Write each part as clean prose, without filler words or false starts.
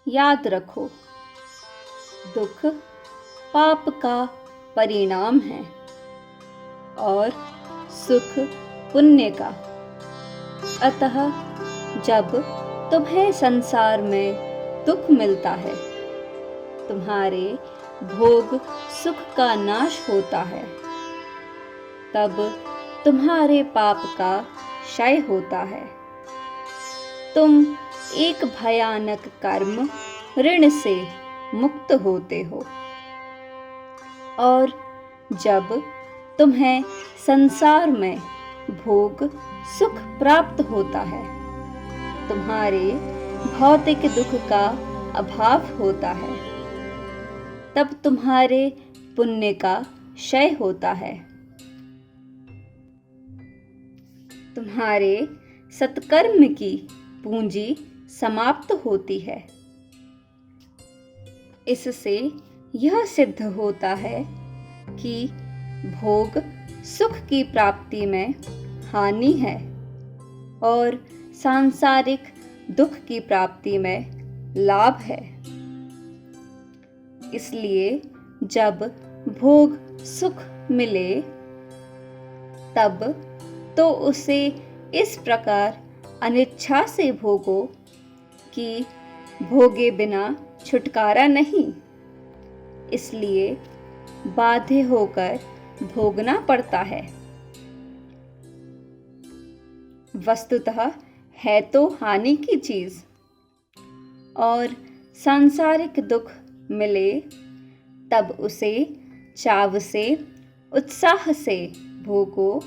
याद रखो, दुख पाप का परिणाम है और सुख पुण्य का। अतः जब तुम्हें संसार में दुख मिलता है, तुम्हारे भोग सुख का नाश होता है, तब तुम्हारे पाप का क्षय होता है। तुम एक भयानक कर्म ऋण से मुक्त होते हो और जब तुम्हें संसार में भोग सुख प्राप्त होता है, तुम्हारे भौतिक दुख का अभाव होता है, तब तुम्हारे पुण्य का क्षय होता है। तुम्हारे सत्कर्म की पूंजी समाप्त होती है। इससे यह सिद्ध होता है कि भोग सुख की प्राप्ति में हानि है और सांसारिक दुख की प्राप्ति में लाभ है। इसलिए जब भोग सुख मिले, तब तो उसे इस प्रकार अनिच्छा से भोगो कि भोगे बिना छुटकारा नहीं, इसलिए बाध्य होकर भोगना पड़ता है। वस्तुतः है तो हानि की चीज, और सांसारिक दुख मिले तब उसे चाव से उत्साह से भोगो,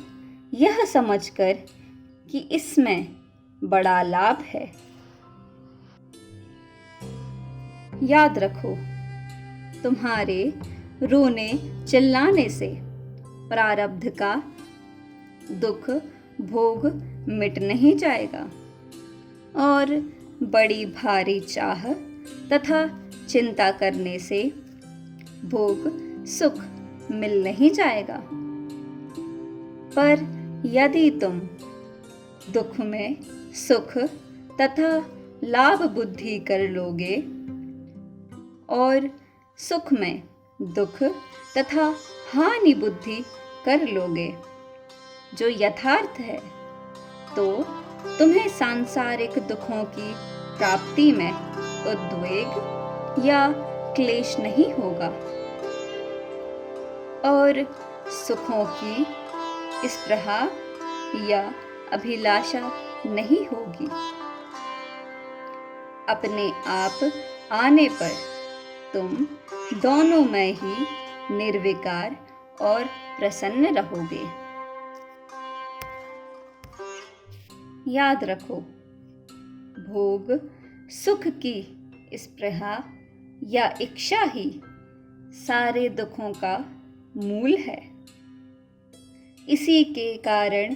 यह समझकर कि इसमें बड़ा लाभ है। याद रखो, तुम्हारे रोने चिल्लाने से प्रारब्ध का दुख भोग मिट नहीं जाएगा और बड़ी भारी चाह तथा चिंता करने से भोग सुख मिल नहीं जाएगा। पर यदि तुम दुख में सुख तथा लाभ बुद्धि कर लोगे और सुख में दुख तथा हानि बुद्धि कर लोगे, जो यथार्थ है, तो तुम्हें सांसारिक दुखों की प्राप्ति में उद्वेग या क्लेश नहीं होगा और सुखों की स्पृहा या अभिलाषा नहीं होगी। अपने आप आने पर तुम दोनों में ही निर्विकार और प्रसन्न रहोगे। याद रखो, भोग सुख की स्पृहा या इच्छा ही सारे दुखों का मूल है। इसी के कारण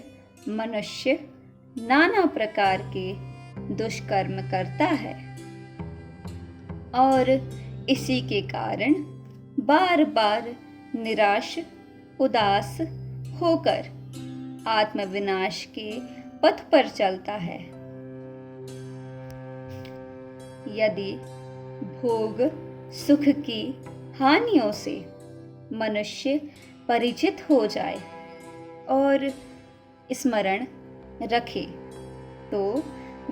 मनुष्य नाना प्रकार के दुष्कर्म करता है और इसी के कारण बार बार निराश उदास होकर आत्मविनाश के पथ पर चलता है। यदि भोग सुख की हानियों से मनुष्य परिचित हो जाए और स्मरण रखे, तो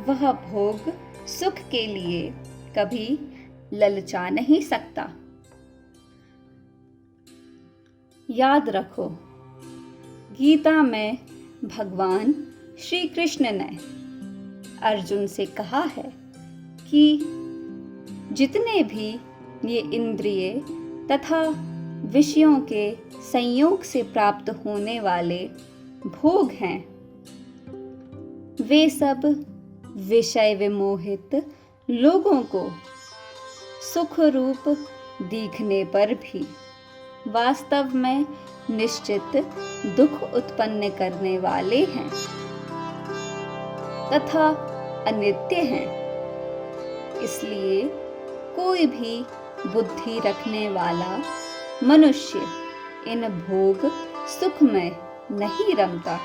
वह भोग सुख के लिए कभी ललचा नहीं सकता। याद रखो, गीता में भगवान श्री कृष्ण ने अर्जुन से कहा है कि जितने भी ये इंद्रिय तथा विषयों के संयोग से प्राप्त होने वाले भोग हैं, वे सब विषय विमोहित लोगों को सुख रूप दिखने पर भी वास्तव में निश्चित दुख उत्पन्न करने वाले हैं तथा अनित्य हैं। इसलिए कोई भी बुद्धि रखने वाला मनुष्य इन भोग सुख में नहीं रमता।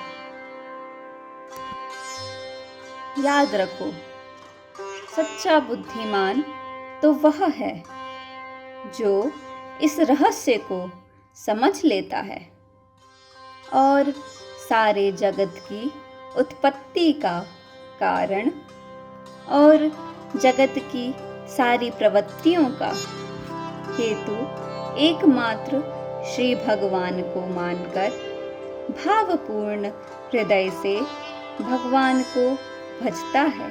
याद रखो, सच्चा बुद्धिमान तो वह है जो इस रहस्य को समझ लेता है और सारे जगत की उत्पत्ति का कारण और जगत की सारी प्रवृत्तियों का हेतु एकमात्र श्री भगवान को मानकर भावपूर्ण हृदय से भगवान को भजता है।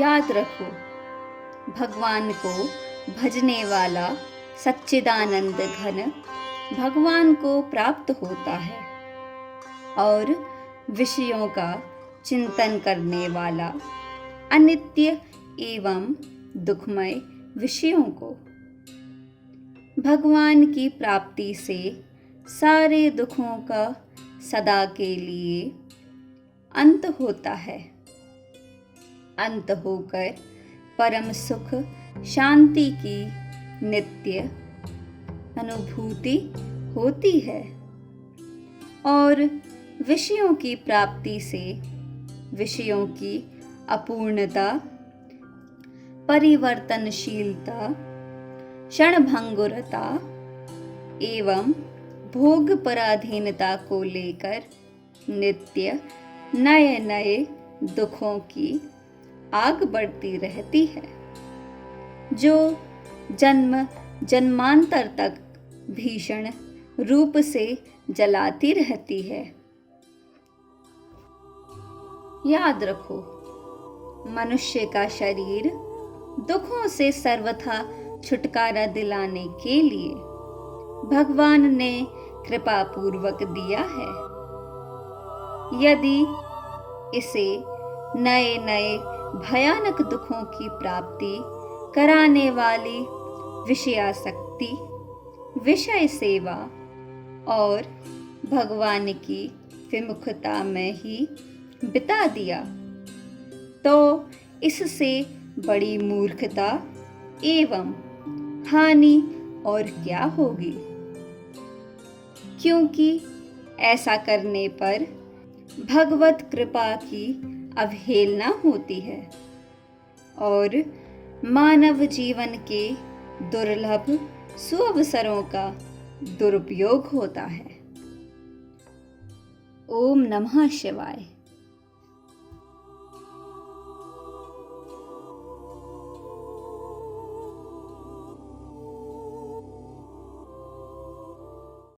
याद रखो, भगवान को भजने वाला सच्चिदानंद घन भगवान को प्राप्त होता है और विषयों का चिंतन करने वाला अनित्य एवं दुखमय विषयों को भगवान की प्राप्ति से सारे दुखों का सदा के लिए अंत होता है। अंत होकर परम सुख शांति की नित्य अनुभूति होती है और विषयों की प्राप्ति से विषयों की अपूर्णता, परिवर्तनशीलता, क्षणभंगुरता एवं भोग पराधीनता को लेकर नित्य नए नए दुखों की आग बढ़ती रहती है, जो जन्म जन्मांतर तक भीषण रूप से जलाती रहती है। याद रखो, मनुष्य का शरीर दुखों से सर्वथा छुटकारा दिलाने के लिए भगवान ने कृपा पूर्वक दिया है। यदि इसे नए नए भयानक दुखों की प्राप्ति कराने वाली विषयासक्ति, विषय सेवा और भगवान की विमुखता में ही बिता दिया, तो इससे बड़ी मूर्खता एवं हानि और क्या होगी, क्योंकि ऐसा करने पर भगवत कृपा की अवहेलना होती है और मानव जीवन के दुर्लभ सुअवसरों का दुरुपयोग होता है। ओम नमः शिवाय।